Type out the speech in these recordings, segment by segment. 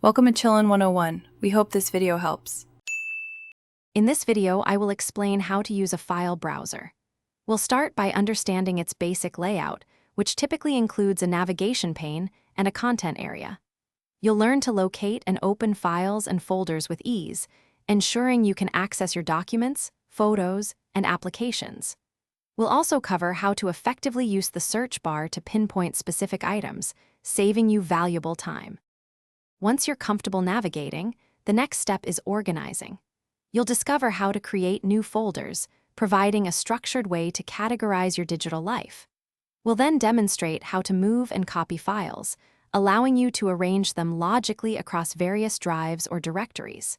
Welcome to Chillin' 101. We hope this video helps. In this video, I will explain how to use a file browser. We'll start by understanding its basic layout, which typically includes a navigation pane and a content area. You'll learn to locate and open files and folders with ease, ensuring you can access your documents, photos, and applications. We'll also cover how to effectively use the search bar to pinpoint specific items, saving you valuable time. Once you're comfortable navigating, the next step is organizing. You'll discover how to create new folders, providing a structured way to categorize your digital life. We'll then demonstrate how to move and copy files, allowing you to arrange them logically across various drives or directories.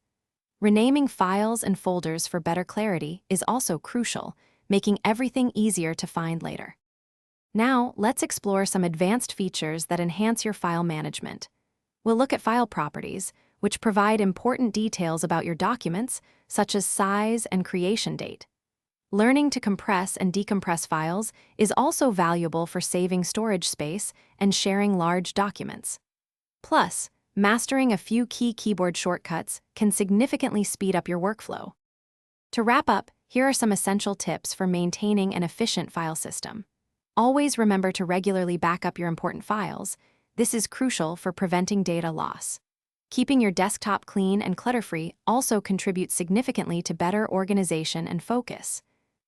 Renaming files and folders for better clarity is also crucial, making everything easier to find later. Now, let's explore some advanced features that enhance your file management. We'll look at file properties, which provide important details about your documents, such as size and creation date. Learning to compress and decompress files is also valuable for saving storage space and sharing large documents. Plus, mastering a few key keyboard shortcuts can significantly speed up your workflow. To wrap up, here are some essential tips for maintaining an efficient file system. Always remember to regularly back up your important files. This is crucial for preventing data loss. Keeping your desktop clean and clutter-free also contributes significantly to better organization and focus.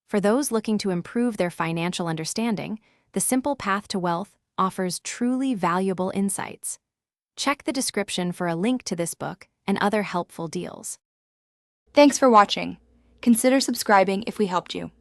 For those looking to improve their financial understanding, The Simple Path to Wealth offers truly valuable insights. Check the description for a link to this book and other helpful deals. Thanks for watching. Consider subscribing if we helped you.